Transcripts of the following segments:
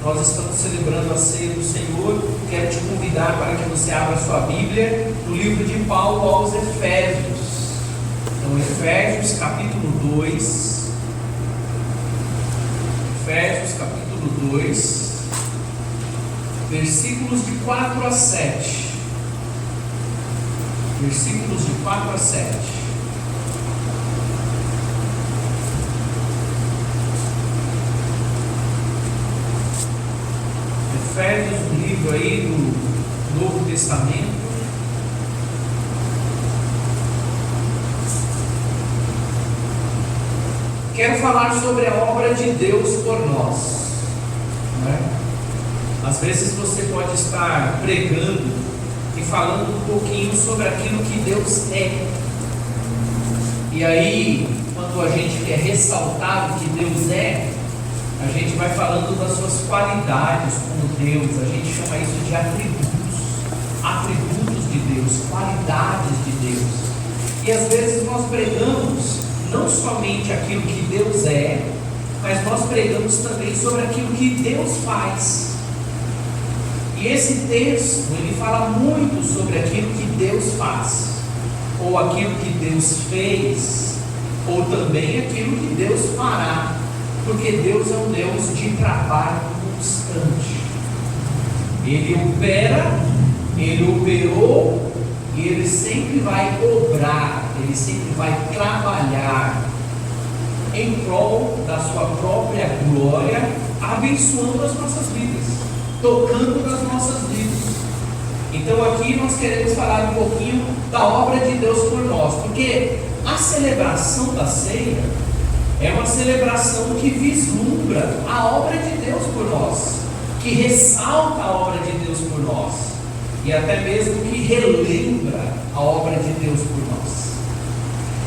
Nós estamos celebrando a ceia do Senhor. Quero te convidar para que você abra sua Bíblia no livro de Paulo aos Efésios. Então, Efésios capítulo 2. Efésios capítulo 2, versículos de 4 a 7. Versículos de 4 a 7. Efésios, um livro aí do Novo Testamento. Quero falar sobre a obra de Deus por nós, não é? Às vezes você pode estar pregando e falando um pouquinho sobre aquilo que Deus é. E aí, quando a gente quer ressaltar o que Deus é, a gente vai falando das suas qualidades como Deus. A gente chama isso de atributos de Deus, qualidades de Deus. E às vezes nós pregamos não somente aquilo que Deus é, mas nós pregamos também sobre aquilo que Deus faz. E esse texto, ele fala muito sobre aquilo que Deus faz, ou aquilo que Deus fez, ou também aquilo que Deus fará. Porque Deus é um Deus de trabalho constante. Ele opera, Ele operou, e Ele sempre vai obrar, Ele sempre vai trabalhar em prol da sua própria glória, abençoando as nossas vidas, tocando nas nossas vidas. Então aqui nós queremos falar um pouquinho da obra de Deus por nós, porque a celebração da ceia é uma celebração que vislumbra a obra de Deus por nós, que ressalta a obra de Deus por nós, e até mesmo que relembra a obra de Deus por nós.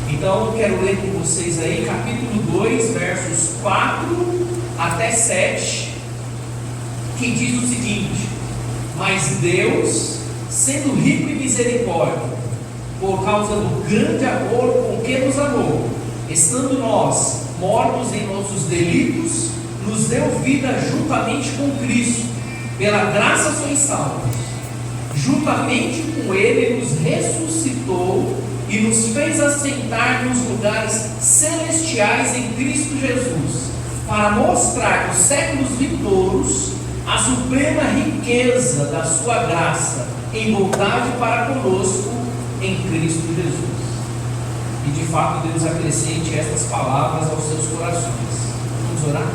Então eu quero ler com vocês aí capítulo 2, versos 4 até 7, que diz o seguinte: mas Deus, sendo rico em misericórdia, por causa do grande amor com que nos amou, estando nós mortos em nossos delitos, nos deu vida juntamente com Cristo. Pela graça sois salvos. Juntamente com Ele nos ressuscitou e nos fez assentar nos lugares celestiais em Cristo Jesus, para mostrar nos séculos vindouros a suprema riqueza da sua graça em bondade para conosco em Cristo Jesus. E de fato Deus acrescente estas palavras aos seus corações. Vamos orar?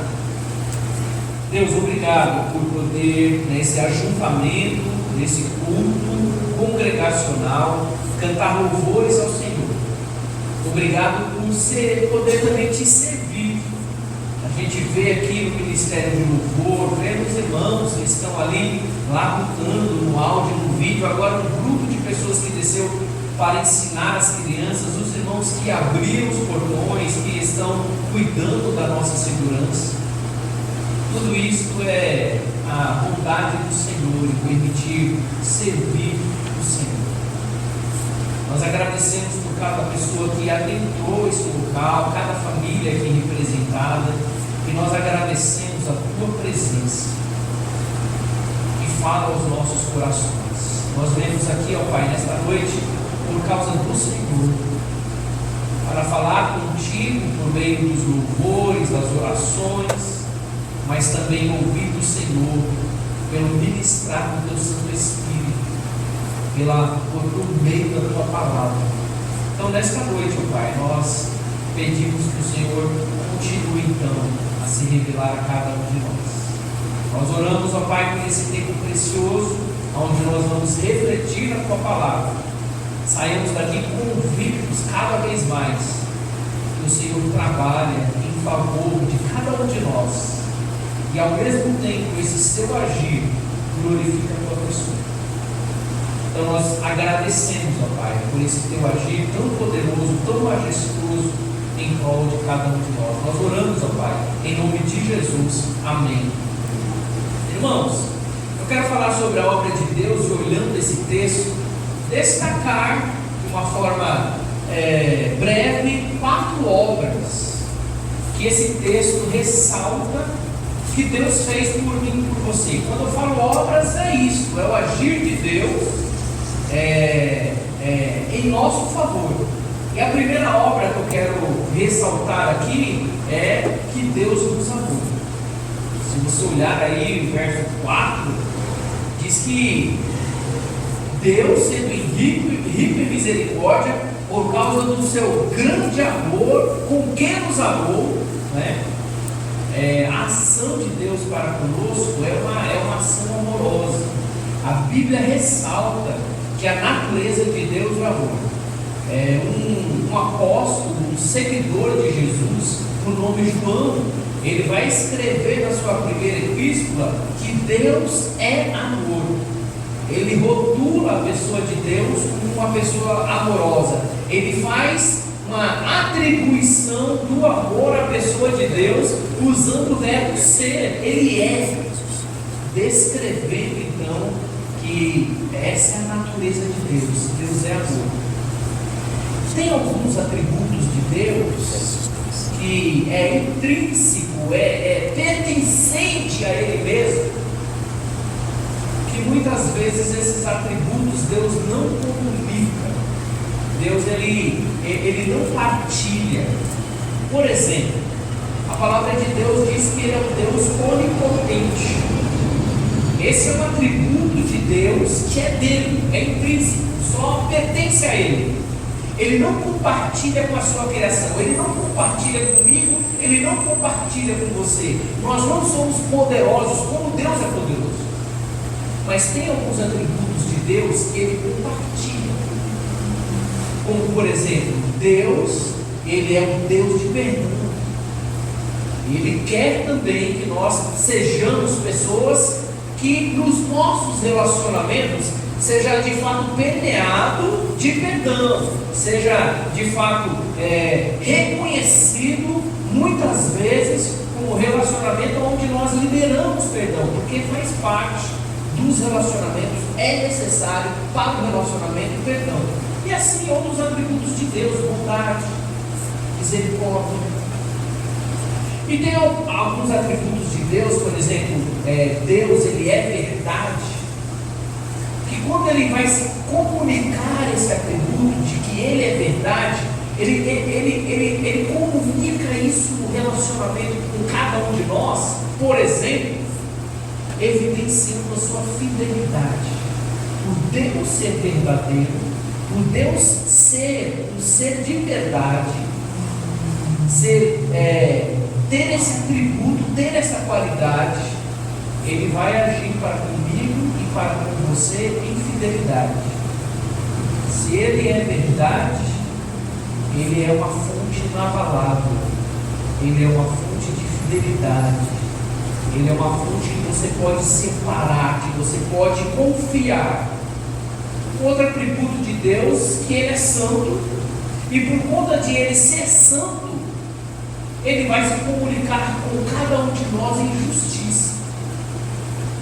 Deus, obrigado por poder, nesse ajuntamento, nesse culto congregacional, cantar louvores ao Senhor. Obrigado por poder também te servir. A gente vê aqui no Ministério de Louvor, vê os irmãos que estão ali labutando no áudio, no vídeo, agora um grupo de pessoas que desceu para ensinar as crianças, os irmãos que abriram os portões, que estão cuidando da nossa segurança. Tudo isso é a vontade do Senhor, em permitir servir o Senhor. Nós agradecemos por cada pessoa que adentrou esse local, cada família aqui representada, e nós agradecemos a tua presença que fala aos nossos corações. Nós vemos aqui, ó Pai, nesta noite, por causa do Senhor, para falar contigo por meio dos louvores, das orações, mas também ouvir do Senhor pelo ministrar do teu Santo Espírito, por meio da tua palavra. Então nesta noite, ó Pai, nós pedimos que o Senhor continue então a se revelar a cada um de nós. Nós oramos, ó Pai, por esse tempo precioso, onde nós vamos refletir na tua palavra. Saímos daqui convictos cada vez mais que o Senhor trabalha em favor de cada um de nós, e ao mesmo tempo esse seu agir glorifica a tua pessoa. Então nós agradecemos, ó Pai, por esse teu agir tão poderoso, tão majestoso em prol de cada um de nós. Nós oramos, ó Pai, em nome de Jesus. Amém. Irmãos, eu quero falar sobre a obra de Deus e, olhando esse texto, destacar de uma forma breve 4 obras que esse texto ressalta que Deus fez por mim e por você. Quando eu falo obras, é isso, é o agir de Deus em nosso favor. E a primeira obra que eu quero ressaltar aqui é que Deus nos amou. Se você olhar aí o verso 4, diz que Deus, sendo rico em misericórdia, por causa do seu grande amor, com quem nos amou, né? A ação de Deus para conosco é uma ação amorosa. A Bíblia ressalta que a natureza de Deus é amor. Um apóstolo, um seguidor de Jesus, por nome João, ele vai escrever na sua primeira epístola que Deus é amor. Ele rotula a pessoa de Deus como uma pessoa amorosa. Ele faz uma atribuição do amor à pessoa de Deus usando o verbo ser. Ele é, descrevendo então que essa é a natureza de Deus. Deus é amor. Tem alguns atributos de Deus que é intrínseco, é pertencente a Ele mesmo, que muitas vezes esses atributos Deus não comunica, Deus ele não partilha. Por exemplo, a palavra de Deus diz que Ele é um Deus onipotente. Esse é um atributo de Deus que é dele, é intrínseco, só pertence a Ele. Ele não compartilha com a sua criação, Ele não compartilha comigo, Ele não compartilha com você. Nós não somos poderosos como Deus é poderoso, mas tem alguns atributos de Deus que Ele compartilha, como por exemplo, Deus, Ele é um Deus de perdão. Ele quer também que nós sejamos pessoas que nos nossos relacionamentos seja de fato permeado de perdão, seja de fato reconhecido muitas vezes como relacionamento onde nós liberamos perdão, porque faz parte dos relacionamentos, é necessário para o relacionamento perdão. E assim outros atributos de Deus, bondade, misericórdia. E tem alguns atributos de Deus, por exemplo, Deus ele é verdade. Quando Ele vai se comunicar esse atributo de que Ele é verdade, Ele comunica isso no relacionamento com cada um de nós, por exemplo, evidenciando a sua fidelidade. Por Deus ser verdadeiro, por Deus ser um ser de verdade, ter esse atributo, ter essa qualidade, Ele vai agir para comigo e para com você em fidelidade. Se Ele é verdade, Ele é uma fonte inabalável, Ele é uma fonte de fidelidade, Ele é uma fonte que você pode separar, que você pode confiar. Outro atributo de Deus, que Ele é santo, e por conta de Ele ser santo, Ele vai se comunicar com cada um de nós em justiça.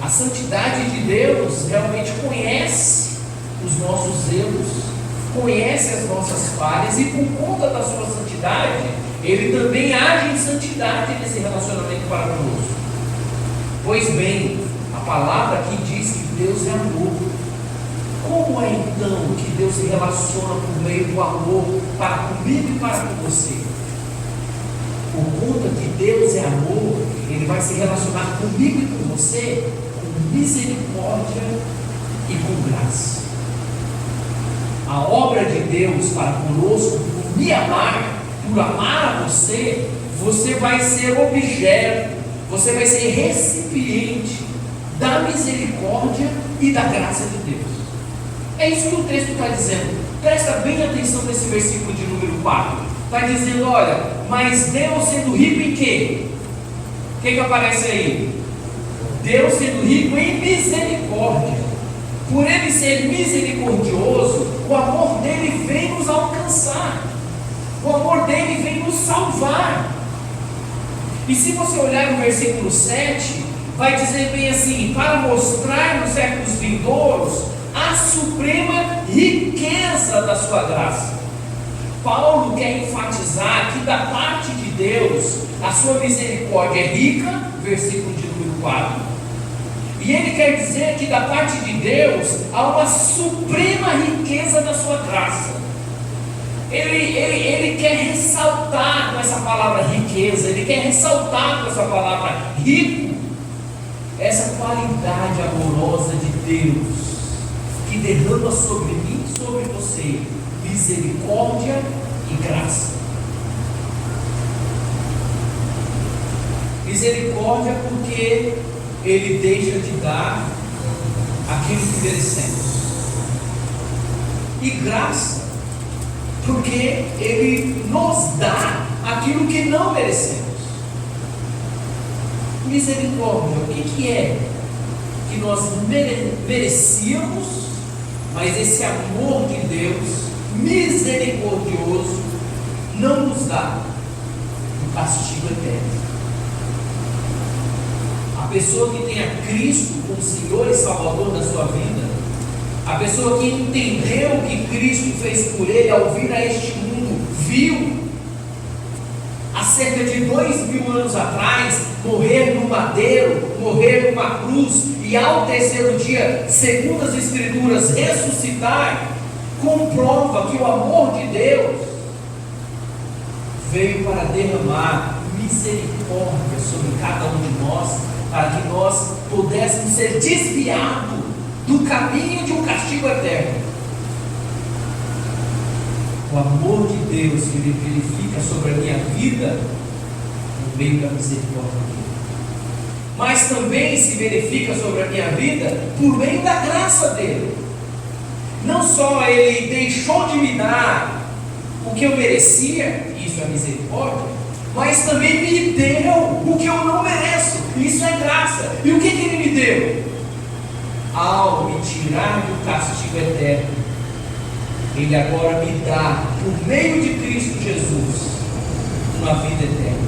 A santidade de Deus realmente conhece os nossos erros, conhece as nossas falhas, e por conta da sua santidade, Ele também age em santidade nesse relacionamento para conosco. Pois bem, a palavra aqui diz que Deus é amor. Como é então que Deus se relaciona por meio do amor para comigo e para com você? Por conta que Deus é amor, Ele vai se relacionar comigo e com você com misericórdia e com graça. A obra de Deus para conosco, por me amar, por amar a você, você vai ser objeto, você vai ser recipiente da misericórdia e da graça de Deus. É isso que o texto está dizendo. Presta bem atenção nesse versículo de número 4. Está dizendo, olha, mas Deus sendo rico em quê? O que aparece aí? Deus sendo rico em misericórdia. Por Ele ser misericordioso, o amor dele vem nos alcançar. O amor dele vem nos salvar. E se você olhar no versículo 7, vai dizer bem assim: para mostrar nos séculos vindouros a suprema riqueza da sua graça. Paulo quer enfatizar que da parte de Deus a sua misericórdia é rica, versículo de quadro. E ele quer dizer que da parte de Deus há uma suprema riqueza da sua graça. Ele quer ressaltar com essa palavra riqueza, ele quer ressaltar com essa palavra rico, essa qualidade amorosa de Deus, que derrama sobre mim e sobre você misericórdia e graça. Misericórdia porque Ele deixa de dar aquilo que merecemos, e graça porque Ele nos dá aquilo que não merecemos. Misericórdia, o que é? Que nós merecíamos, mas esse amor de Deus misericordioso não nos dá o castigo eterno. A pessoa que tem a Cristo como Senhor e Salvador da sua vida, a pessoa que entendeu o que Cristo fez por ele ao vir a este mundo, viu há cerca de 2000 anos atrás morrer no madeiro, morrer numa cruz, e ao terceiro dia, segundo as Escrituras, ressuscitar, comprova que o amor de Deus veio para derramar misericórdia sobre cada um de nós, para que nós pudéssemos ser desviados do caminho de um castigo eterno. O amor de Deus que Ele verifica sobre a minha vida no meio da misericórdia dele, mas também se verifica sobre a minha vida por meio da graça dele. Não só Ele deixou de me dar o que eu merecia, isso é misericórdia, mas também me deu o que eu não mereço, isso é graça. E o que Ele me deu? Ao me tirar do castigo eterno, Ele agora me dá, por meio de Cristo Jesus, uma vida eterna.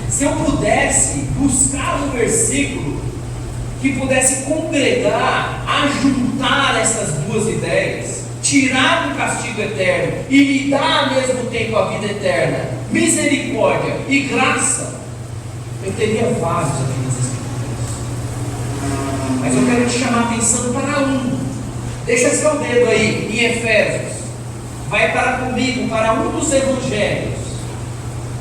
Se eu pudesse buscar um versículo que pudesse congregar, ajuntar essas duas ideias, tirar do castigo eterno e me dar ao mesmo tempo a vida eterna, misericórdia e graça, eu teria vários aqui nas Escrituras. Mas eu quero te chamar a atenção para um. Deixa seu dedo aí em Efésios. Vai para comigo para um dos evangelhos.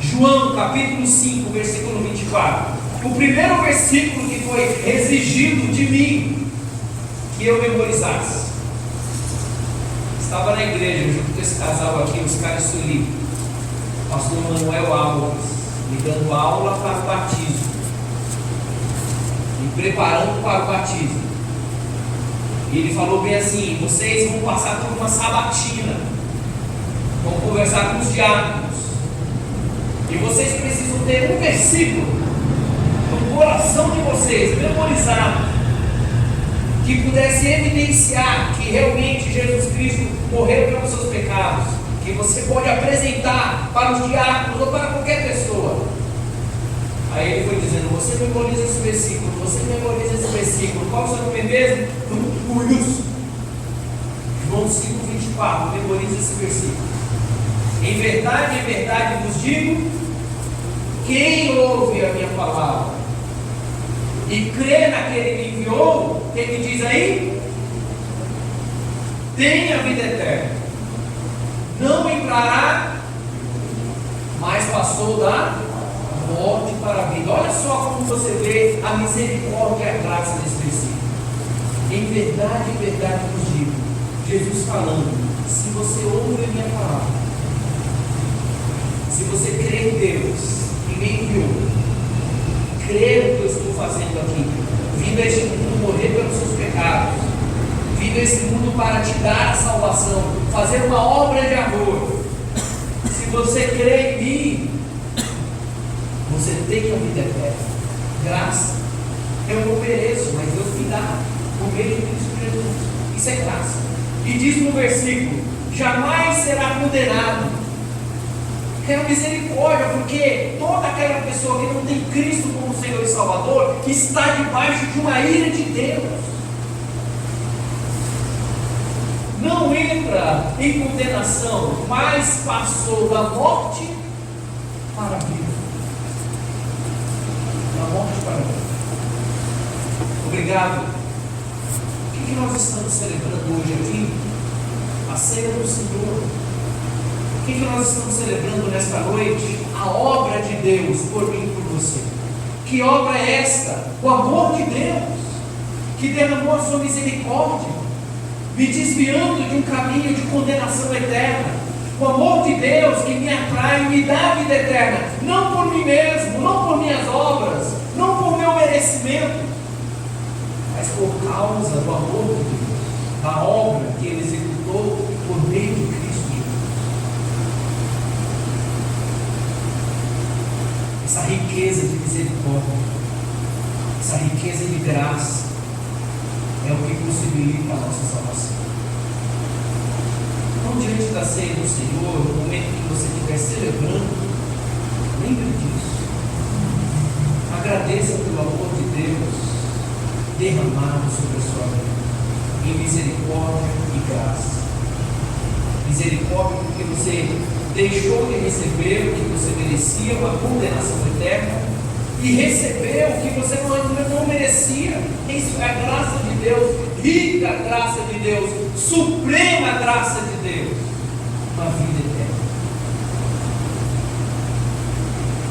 João capítulo 5, versículo 24. O primeiro versículo que foi exigido de mim que eu memorizasse. Estava na igreja junto com esse casal aqui, os caras Sully, pastor Manuel Alves, me dando aula para o batismo, me preparando para o batismo. E ele falou bem assim: vocês vão passar por uma sabatina, vão conversar com os diáconos, e vocês precisam ter um versículo no coração de vocês, memorizado, que pudesse evidenciar que realmente Jesus Cristo morreu pelos seus pecados, que você pode apresentar para os diáconos ou para qualquer pessoa. Aí ele foi dizendo: você memoriza esse versículo, você memoriza esse versículo. Qual é o seu nome mesmo? Wilson. João 5,24, memoriza esse versículo. Em verdade vos digo, quem ouve a minha palavra e crê naquele que enviou, o que ele diz aí? Tem a vida eterna, não entrará, mas passou da morte para a vida. Olha só como você vê a misericórdia e a graça desse versículo. Em verdade vos digo, Jesus falando: se você ouve a minha palavra, se você crê em Deus e me enviou, crê no que eu estou fazendo aqui, vindo a este mundo morrer pelos seus pecados, vindo a esse mundo para te dar a salvação, fazer uma obra de amor. Se você crê em mim, você tem a vida eterna, graça. Eu não mereço, mas Deus me dá por meio de Cristo Jesus. Isso é graça. E diz no versículo: jamais será condenado. É a misericórdia, porque toda aquela pessoa que não tem Cristo como Senhor e Salvador está debaixo de uma ira de Deus. Não entra em condenação, mas passou da morte para a vida. Da morte para a vida. Obrigado. O que nós estamos celebrando hoje aqui? A ceia do Senhor. O que nós estamos celebrando nesta noite? A obra de Deus por mim e por você. Que obra é esta? O amor de Deus, que derramou a sua misericórdia, me desviando de um caminho de condenação eterna. O amor de Deus que me atrai e me dá a vida eterna, não por mim mesmo, não por minhas obras, não por meu merecimento, mas por causa do amor de Deus, da obra que Ele executou por meio de Cristo Jesus. Essa riqueza de misericórdia, essa riqueza de graça, é o que possibilita a nossa salvação. Então, diante da ceia do Senhor, no momento que você estiver celebrando, lembre disso. Agradeça pelo amor de Deus derramado sobre a sua vida, em misericórdia e graça. Misericórdia porque você deixou de receber o que você merecia, uma condenação eterna, e recebeu o que você não merecia. Isso é a graça de Deus, rica graça de Deus, suprema graça de Deus, uma vida eterna.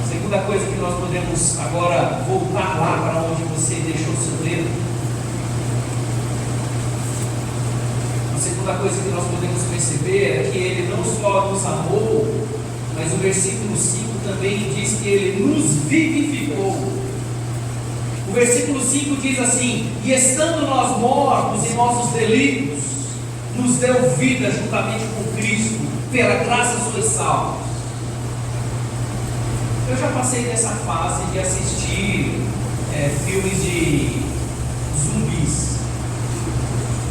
Segunda coisa que nós podemos agora voltar lá para onde você deixou o seu dedo. A segunda coisa que nós podemos perceber é que Ele não só nos amou, mas o versículo 5 também diz que Ele nos vivificou. O versículo 5 diz assim: e estando nós mortos em nossos delitos, nos deu vida juntamente com Cristo, pela graça sois salvos. Eu já passei dessa fase de assistir filmes de zumbis,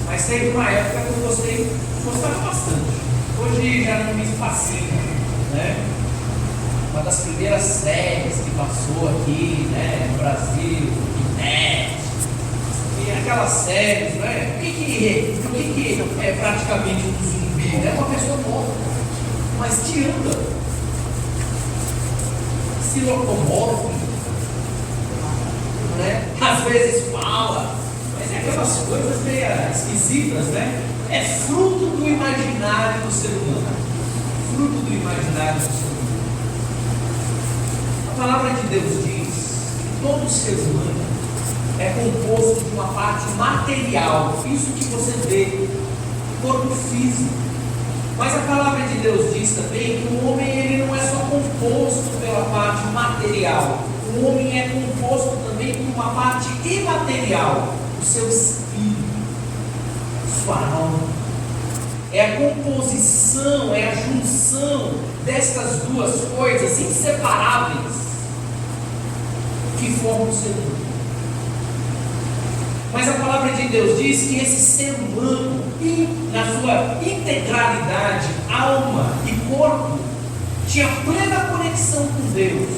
mas teve uma época que eu gostava bastante. Hoje já não me fascina, né? Uma das primeiras séries que passou aqui, né, no Brasil, Net, e aquelas séries, né? O que é praticamente um zumbi? É uma pessoa morta, mas que anda, se locomove, né? Às vezes fala, mas é aquelas coisas meio esquisitas, né? É fruto do imaginário do ser humano. Fruto do imaginário do ser humano. A palavra de Deus diz que todo ser humano é composto de uma parte material, isso que você vê, corpo físico. Mas a palavra de Deus diz também que o homem ele não é só composto pela parte material, o homem é composto também por uma parte imaterial, o seu espírito, sua alma. É a composição, é a junção destas duas coisas inseparáveis que formam o ser humano. Mas a palavra de Deus diz que esse ser humano, na sua integralidade, alma e corpo, tinha plena conexão com Deus.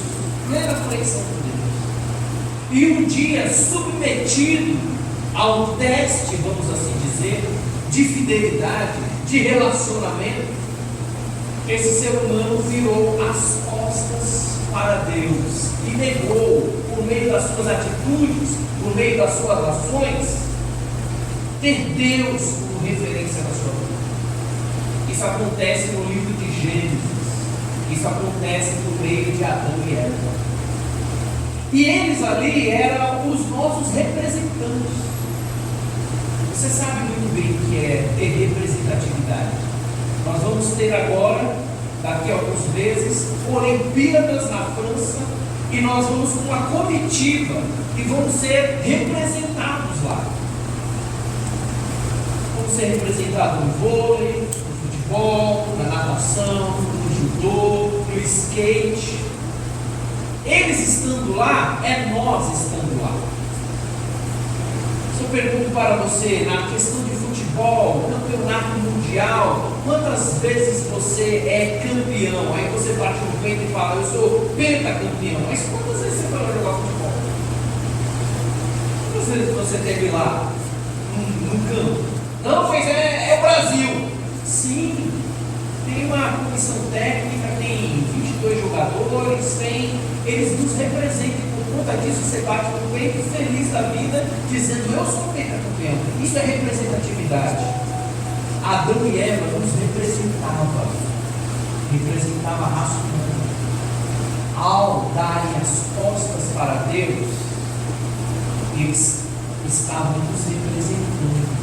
Plena conexão com Deus. E um dia, submetido ao teste, vamos assim dizer, de fidelidade, de relacionamento, esse ser humano virou as costas para Deus e negou, por meio das suas atitudes, por meio das suas ações, ter Deus como referência na sua vida. Isso acontece no livro de Gênesis, isso acontece por meio de Adão e Eva. E eles ali eram os nossos representantes. Você sabe muito bem o que é ter representatividade. Nós vamos ter agora, daqui a alguns meses, Olimpíadas na França, e nós vamos com uma comitiva e vamos ser representados lá. Vamos ser representados no vôlei, no futebol, na natação, no judô, no skate. Eles estando lá, é nós estando lá. Se eu pergunto para você, na questão de futebol, campeonato mundial, quantas vezes você é campeão? Aí você bate no peito e fala, eu sou pentacampeão. Mas quantas vezes você vai jogar futebol? Quantas vezes você esteve lá no campo? Não, mas é Brasil. Sim, tem uma comissão técnica, tem 22 jogadores, eles nos representam. Por conta disso, você bate no peito feliz da vida de dizendo: eu sou pentacampeão. Isso é representatividade. Adão e Eva nos representava a raça humana. Ao darem as costas para Deus, eles estavam nos representando.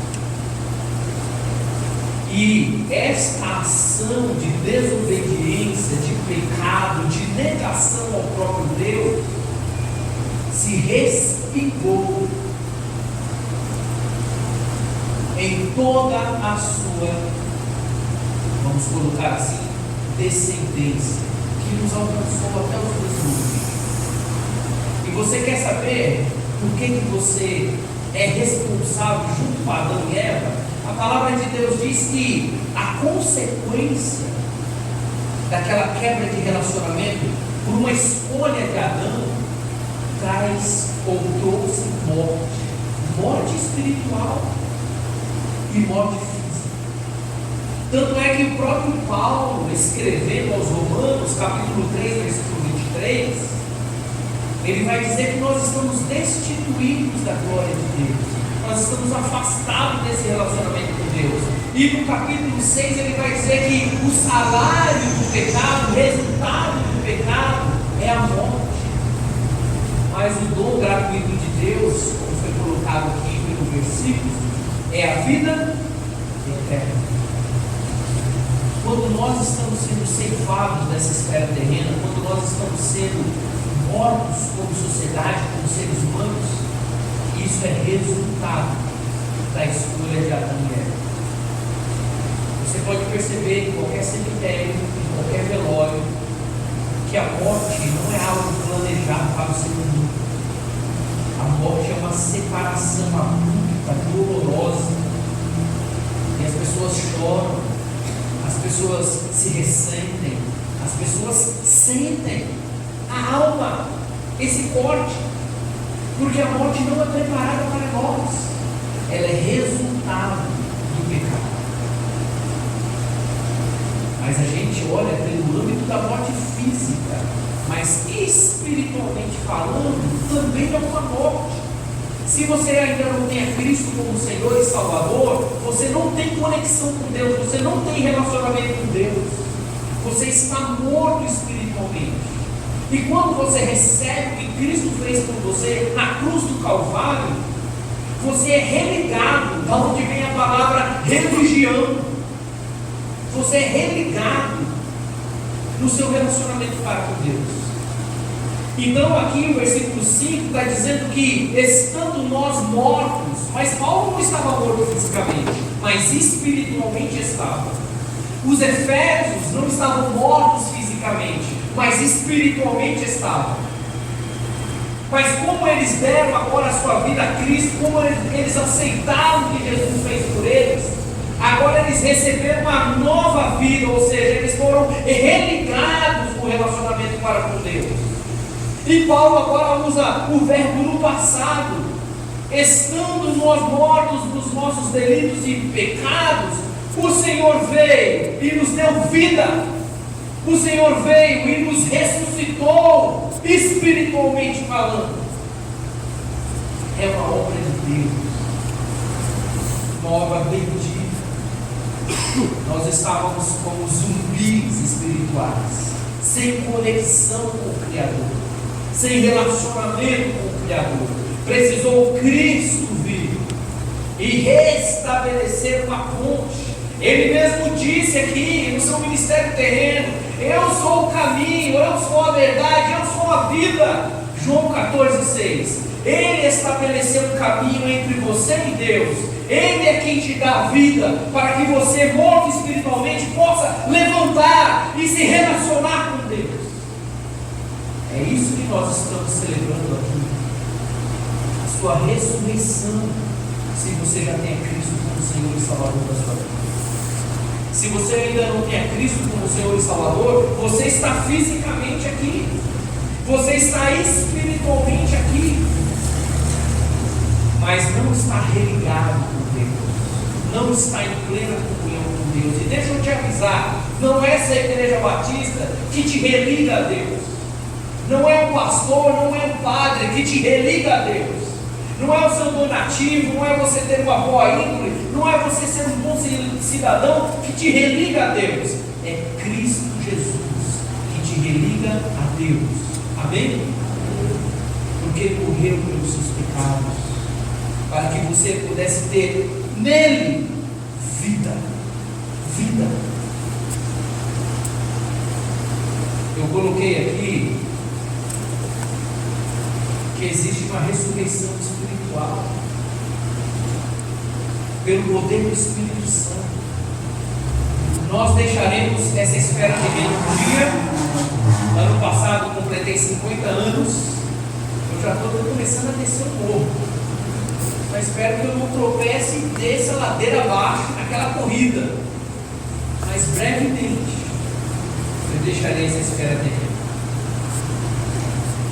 E esta ação de desobediência, de pecado, de negação ao próprio Deus, se respingou em toda a sua, vamos colocar assim, descendência, que nos alcançou até os dias de hoje. E você quer saber por que você é responsável junto com Adão e Eva? A palavra de Deus diz que a consequência daquela quebra de relacionamento, por uma escolha de Adão, traz ou trouxe morte espiritual e morte física. Tanto é que o próprio Paulo, escrevendo aos Romanos, capítulo 3, versículo 23, ele vai dizer que nós estamos destituídos da glória de Deus. Nós estamos afastados desse relacionamento com Deus. E no capítulo 6 ele vai dizer que o salário do pecado, o resultado do pecado é a morte. Mas o dom gratuito de Deus, como foi colocado aqui no versículo, é a vida eterna. Quando nós estamos sendo ceifados dessa esfera terrena, quando nós estamos sendo mortos como sociedade, como seres humanos, isso é resultado da escolha de Adão e Eva. Você pode perceber em qualquer cemitério, em qualquer velório, que a morte não é algo planejado para o ser humano. A morte é uma separação abrupta, dolorosa. E as pessoas choram, as pessoas se ressentem, as pessoas sentem a alma, esse corte. Porque a morte não é preparada para nós, ela é resultado do pecado. Mas a gente olha pelo âmbito da morte física, mas espiritualmente falando, também é uma morte. Se você ainda não tem a Cristo como Senhor e Salvador, você não tem conexão com Deus, você não tem relacionamento com Deus, você está morto espiritualmente. E quando você recebe o que Cristo fez por você na cruz do Calvário, você é religado, da onde vem a palavra religião. Você é religado no seu relacionamento para com Deus. Então aqui o versículo 5 está dizendo que estando nós mortos, mas Paulo não estava morto fisicamente, mas espiritualmente estava. Os efésios não estavam mortos fisicamente, mas espiritualmente estavam. Mas como eles deram agora a sua vida a Cristo, como eles aceitaram o que Jesus fez por eles, agora eles receberam uma nova vida, ou seja, eles foram religados no relacionamento para com Deus. E Paulo agora usa o verbo no passado: estando nós mortos nos nossos delitos e pecados, o Senhor veio e nos deu vida. O Senhor veio e nos ressuscitou, espiritualmente falando. É uma obra de Deus, uma obra bendita. Nós estávamos como zumbis espirituais, sem conexão com o Criador, sem relacionamento com o Criador. Precisou Cristo vir e restabelecer uma ponte. Ele mesmo disse aqui no seu ministério terreno: eu sou o caminho, eu sou a verdade, eu sou a vida. João 14,6. Ele estabeleceu um caminho entre você e Deus. Ele é quem te dá a vida, para que você, morto espiritualmente, possa levantar e se relacionar com Deus. É isso que nós estamos celebrando aqui, a sua ressurreição, se você já tem a Cristo como Senhor e Salvador da sua vida. Se você ainda não tem a Cristo como Senhor e Salvador, você está fisicamente aqui, você está espiritualmente aqui, mas não está religado com Deus, não está em plena comunhão com Deus. E deixa eu te avisar, não é essa igreja batista que te religa a Deus, não é um pastor, não é um padre que te religa a Deus, não é o seu donativo, não é você ter uma boa índole, não é você ser um bom cidadão que te religa a Deus. É Cristo Jesus que te religa a Deus. Amém? Porque Ele morreu pelos seus pecados, para que você pudesse ter nele vida. Vida. Eu coloquei aqui que existe uma ressurreição espiritual pelo poder do Espírito Santo. Nós deixaremos essa esfera terrena um dia. Ano passado completei 50 anos. Eu já estou começando a descer um pouco, mas espero que eu não tropece e desça a ladeira abaixo naquela corrida. Mas brevemente eu deixarei essa esfera terrena.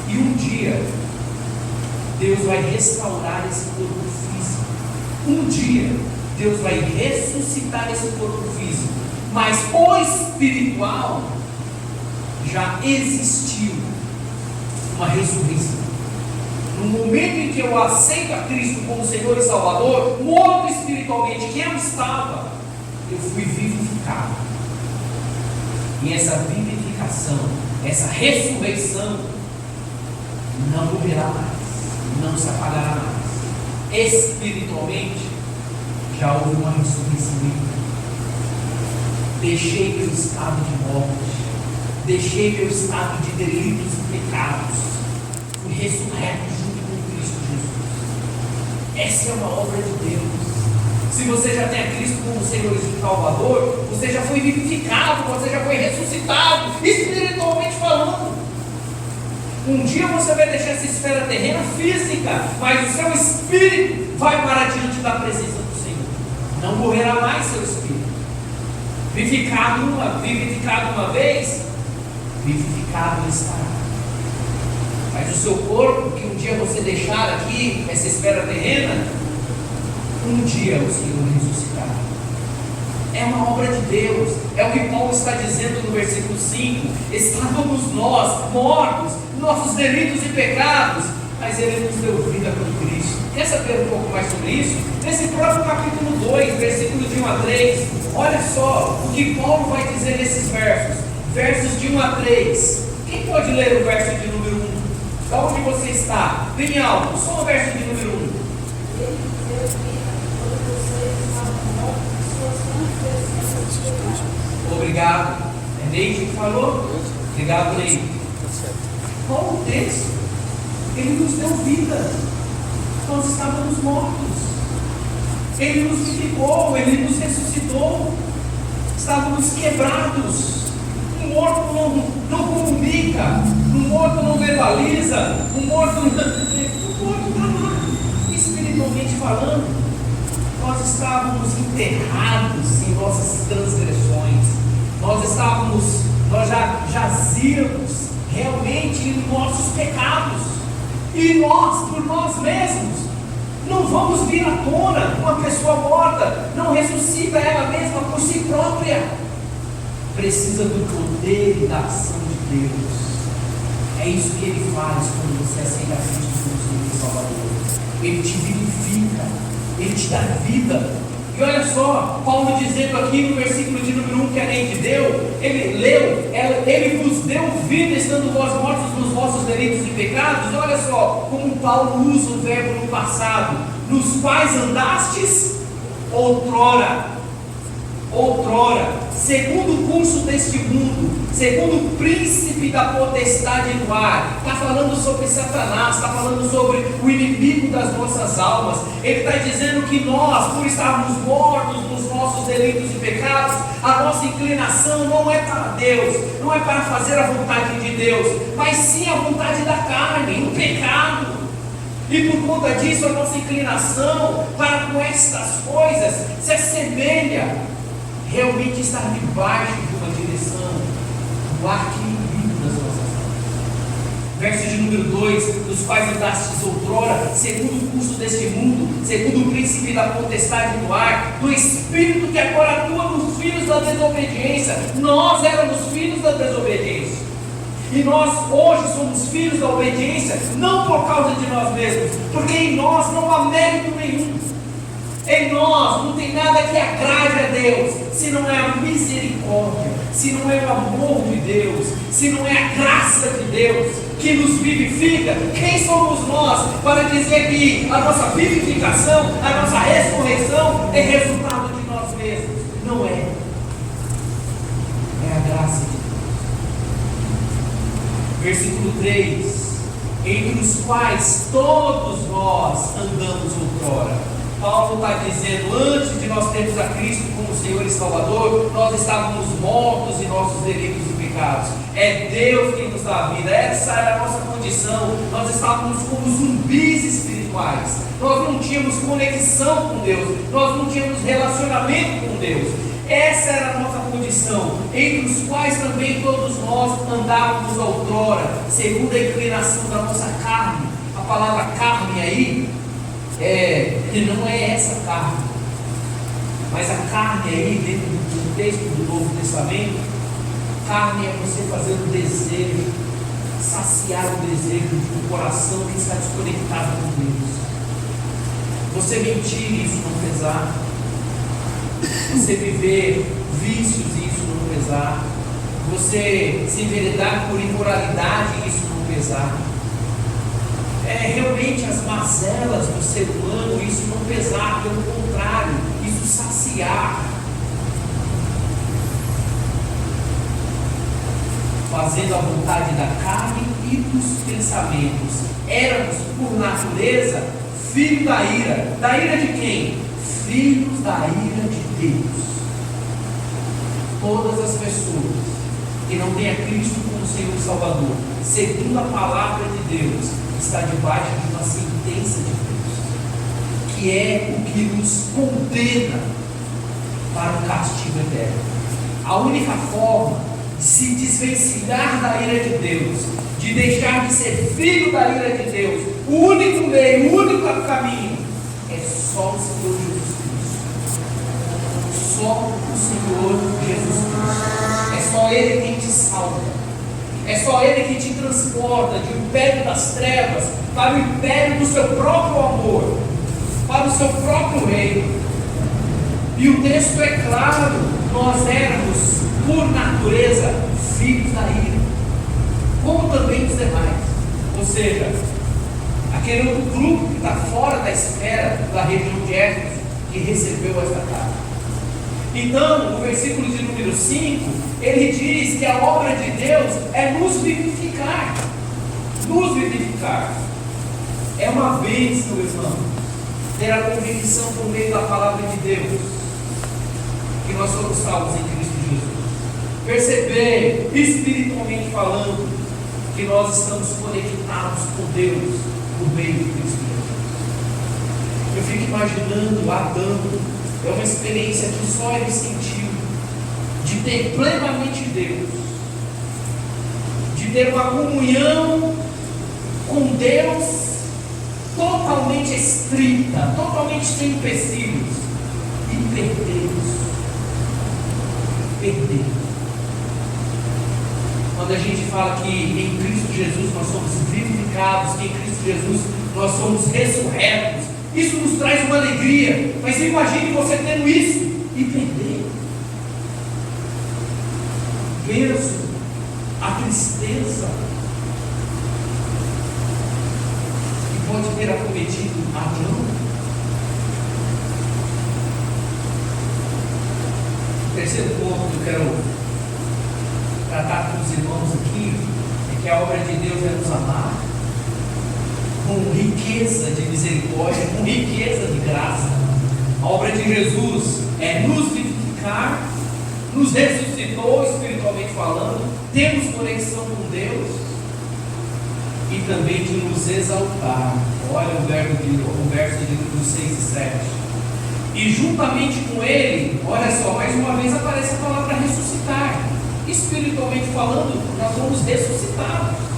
E um dia Deus vai restaurar esse corpo físico. Um dia Deus vai ressuscitar esse corpo físico. Mas o espiritual já existiu uma ressurreição. No momento em que eu aceito a Cristo como Senhor e Salvador, morto espiritualmente que eu estava, eu fui vivificado. E essa vivificação, essa ressurreição, não morrerá mais, não se apagará mais. Espiritualmente, já houve uma ressurreição em mim. Deixei meu estado de morte, deixei meu estado de delitos e pecados, fui ressurreto junto com Cristo Jesus. Essa é uma obra de Deus. Se você já tem a Cristo como Senhor e Salvador, você já foi vivificado, você já foi ressuscitado, espiritualmente falando. Um dia você vai deixar essa esfera terrena física, mas o seu espírito vai para diante da presença do Senhor. Não morrerá mais seu espírito. Vivificado uma vez, vivificado estará. Mas o seu corpo, que um dia você deixar aqui, essa esfera terrena, um dia o Senhor ressuscitará. É uma obra de Deus. É o que Paulo está dizendo no versículo 5. Estávamos nós mortos, nossos delitos e pecados, mas Ele nos deu vida com Cristo. Quer saber um pouco mais sobre isso? Nesse próprio capítulo 2, versículos de 1 a 3, olha só o que Paulo vai dizer nesses versos de 1 a 3. Quem pode ler o verso de número 1? Da onde você está? Bem alto, só o verso de número 1. Obrigado. É Neide que falou? Obrigado, Neide. Qual o texto? Ele nos deu vida. Nós estávamos mortos. Ele nos vivificou, Ele nos ressuscitou. Estávamos quebrados. Um morto não comunica, um morto não verbaliza, um morto está lá. Espiritualmente falando, nós estávamos enterrados em nossas transgressões. Nós já jazíamos realmente em nossos pecados. E nós, por nós mesmos, não vamos vir à tona. Uma pessoa morta não ressuscita ela mesma por si própria. Precisa do poder e da ação de Deus. É isso que Ele faz quando você aceita Cristo como Senhor e Salvador. Ele te vivifica, Ele te dá vida. E olha só, Paulo dizendo aqui no versículo de número 1 que a Neide deu, ele leu, Ele vos deu vida estando vós mortos nos vossos delitos e pecados. Olha só como Paulo usa o verbo no passado: nos quais andastes outrora, segundo o curso deste mundo, segundo o príncipe da potestade do ar. Está falando sobre Satanás, está falando sobre o inimigo das nossas almas. Ele está dizendo que nós, por estarmos mortos nos nossos delitos e pecados, a nossa inclinação não é para Deus, não é para fazer a vontade de Deus, mas sim a vontade da carne, o pecado. E por conta disso, a nossa inclinação para com estas coisas se assemelha realmente estar debaixo de uma direção do arqui-inimigo das nossas almas. Verso de número 2: dos quais andastes outrora, segundo o curso deste mundo, segundo o príncipe da potestade do ar, do espírito que agora atua nos filhos da desobediência. Nós éramos filhos da desobediência. E nós hoje somos filhos da obediência, não por causa de nós mesmos, porque em nós não há mérito nenhum. Em nós não tem nada que agrade a Deus, se não é a misericórdia, se não é o amor de Deus, se não é a graça de Deus que nos vivifica. Quem somos nós para dizer que a nossa vivificação, a nossa ressurreição é resultado de nós mesmos? Não é. É a graça de Deus. Versículo 3: entre os quais todos nós andamos outrora. Paulo está dizendo, antes de nós termos a Cristo como Senhor e Salvador, nós estávamos mortos em nossos delitos e pecados. É Deus quem nos dá a vida, essa era a nossa condição. Nós estávamos como zumbis espirituais, nós não tínhamos conexão com Deus, nós não tínhamos relacionamento com Deus. Essa era a nossa condição, entre os quais também todos nós andávamos outrora, segundo a inclinação da nossa carne. A palavra carne aí, não é essa carne, mas a carne aí, dentro do texto do Novo Testamento, carne é você fazer um desejo, saciar o desejo de um coração que está desconectado com Deus. Você mentir, isso não pesar. Você viver vícios, isso não pesar. Você se enveredar por imoralidade, isso não pesar. Realmente as mazelas do ser humano, isso não pesar, pelo contrário, isso saciar. Fazendo a vontade da carne e dos pensamentos. Éramos, por natureza, filhos da ira. Da ira de quem? Filhos da ira de Deus. Todas as pessoas que não têm a Cristo como Senhor e Salvador, segundo a palavra de Deus, está debaixo de uma sentença de Deus, que é o que nos condena para o castigo eterno. A única forma de se desvencilhar da ira de Deus, de deixar de ser filho da ira de Deus, o único meio, o único caminho, é só o Senhor Jesus Cristo. Só o Senhor Jesus Cristo. É só Ele quem te salva. É só Ele que te transporta de um império das trevas para o império do seu próprio amor, para o seu próprio reino. E o texto é claro: nós éramos, por natureza, filhos da ira, como também os demais. Ou seja, aquele outro grupo que está fora da esfera da região de Éfeso, que recebeu esta carta. Então, no versículo de número 5, ele diz que a obra de Deus é nos vivificar. Nos vivificar. É uma bênção, irmão, ter a convicção por meio da palavra de Deus que nós somos salvos em Cristo Jesus. Perceber, espiritualmente falando, que nós estamos conectados com Deus por meio de Cristo Jesus. Eu fico imaginando Adão. É uma experiência que só ele sentiu, de ter plenamente Deus, de ter uma comunhão com Deus totalmente estrita, totalmente sem empecilhos, e perdê-los. Quando a gente fala que em Cristo Jesus nós somos vivificados, que em Cristo Jesus nós somos ressurretos, isso nos traz uma alegria. Mas imagine você tendo isso e perder. Penso a tristeza que pode ter acometido Adão. O terceiro ponto que eu quero tratar com os irmãos aqui é que a obra de Deus é nos amar com riqueza de misericórdia, com riqueza de graça. A obra de Jesus é nos vivificar, nos ressuscitou espiritualmente falando, temos conexão com Deus e também de nos exaltar. Olha o verso de número 6 e 7. E juntamente com Ele, olha só, mais uma vez aparece a palavra ressuscitar. Espiritualmente falando, nós fomos ressuscitados.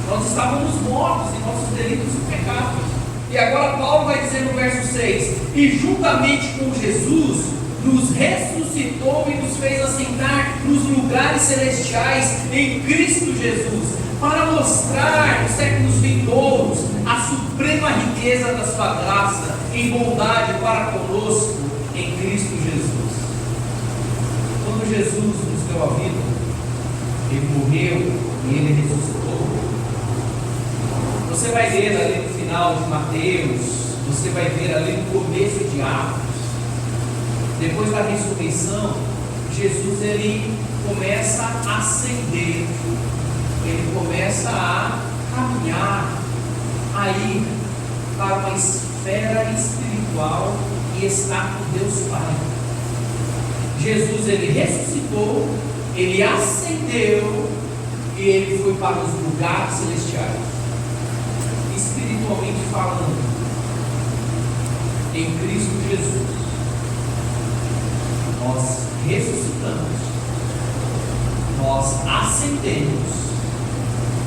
Nós estávamos mortos em nossos delitos e pecados. E agora Paulo vai dizer no verso 6: e juntamente com Jesus nos ressuscitou e nos fez assentar nos lugares celestiais em Cristo Jesus, para mostrar nos séculos vindouros a suprema riqueza da sua graça em bondade para conosco em Cristo Jesus. Quando Jesus nos deu a vida, Ele morreu e Ele ressuscitou. Você vai ver ali no final de Mateus, você vai ver ali no começo de Atos, depois da ressurreição, Jesus ele começa a ascender, ele começa a caminhar, a ir para uma esfera espiritual e está com Deus Pai. Jesus ele ressuscitou, ele ascendeu e ele foi para os lugares celestiais. Espiritualmente falando, em Cristo Jesus, nós ressuscitamos, nós ascendemos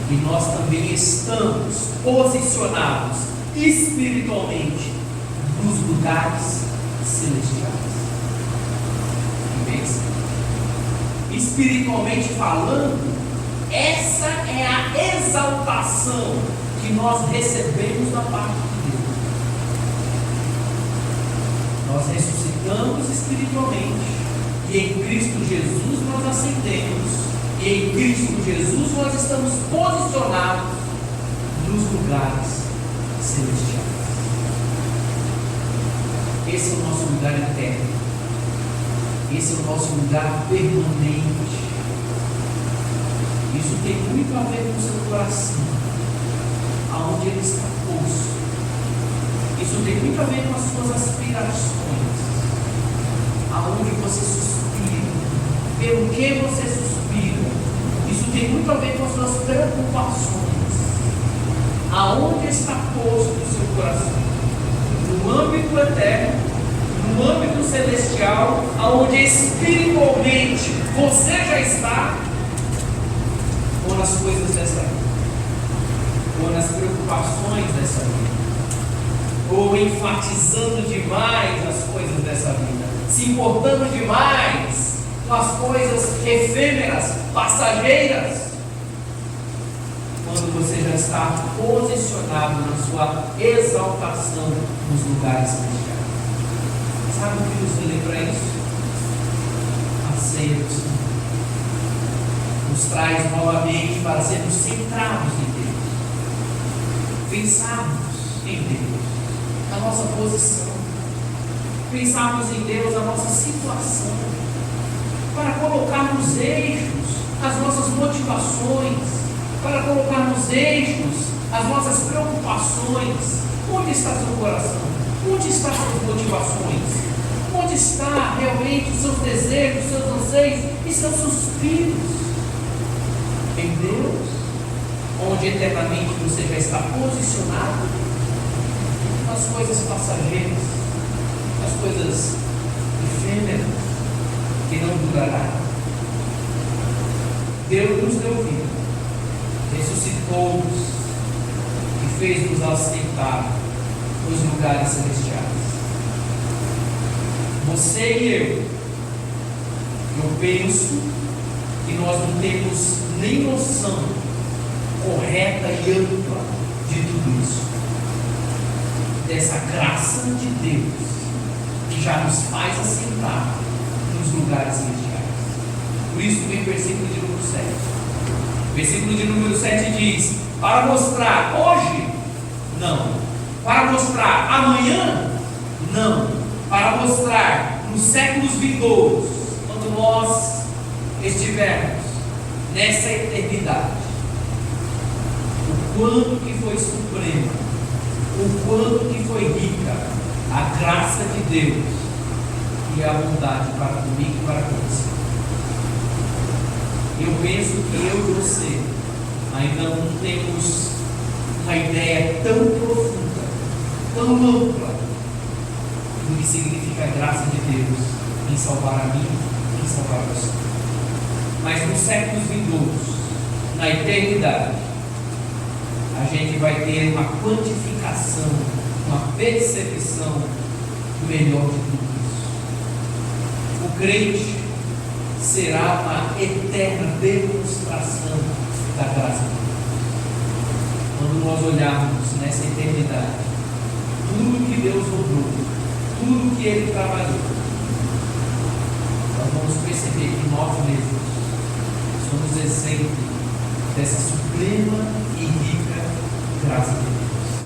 e nós também estamos posicionados espiritualmente nos lugares celestiais. Espiritualmente falando, essa é a exaltação que nós recebemos da parte de Deus. Nós ressuscitamos espiritualmente e em Cristo Jesus nós ascendemos e em Cristo Jesus nós estamos posicionados nos lugares celestiais. Esse é o nosso lugar eterno, esse é o nosso lugar permanente. Isso tem muito a ver com o seu coração, aonde ele está posto. Isso tem muito a ver com as suas aspirações, aonde você suspira, pelo que você suspira. Isso tem muito a ver com as suas preocupações, aonde está posto o seu coração, no âmbito eterno, no âmbito celestial, aonde espiritualmente você já está, ou nas coisas dessa vida, ou nas preocupações dessa vida, ou enfatizando demais as coisas dessa vida, se importando demais com as coisas efêmeras, passageiras, quando você já está posicionado na sua exaltação nos lugares celestiais. Sabe o que nos lembra isso? A ceia do Senhor nos traz novamente para sermos centrados em Deus, pensarmos em Deus, a nossa posição, pensarmos em Deus, a nossa situação, para colocarmos eixos as nossas motivações, para colocarmos eixos as nossas preocupações. Onde está seu coração? Onde estão suas motivações? Onde está realmente os seus desejos, os seus anseios e seus suspiros? Em Deus, onde eternamente você já está posicionado nas coisas passageiras, nas coisas efêmeras que não durará. Deus nos deu vida, ressuscitou-nos e fez-nos assentar nos lugares celestiais. Você e eu penso que nós não temos nem noção correta e ampla de tudo isso, dessa graça de Deus que já nos faz assentar nos lugares celestiais. Por isso vem o versículo de número 7. O versículo de número 7 diz: para mostrar hoje, não. Para mostrar amanhã, não. Para mostrar nos séculos vindouros, quando nós estivermos nessa eternidade, o quanto que foi suprema, o quanto que foi rica a graça de Deus e a bondade para comigo e para você. Eu penso que eu e você ainda não temos uma ideia tão profunda, tão ampla do que significa a graça de Deus em salvar a mim e em salvar você. Mas nos séculos vindouros, na eternidade, a gente vai ter uma quantificação, uma percepção melhor de tudo isso. crente será uma eterna demonstração da graça de Deus. Quando nós olharmos nessa eternidade, tudo que Deus obrou, tudo que Ele trabalhou, nós vamos perceber que nós mesmos somos exemplo dessa suprema e rica graça de Deus.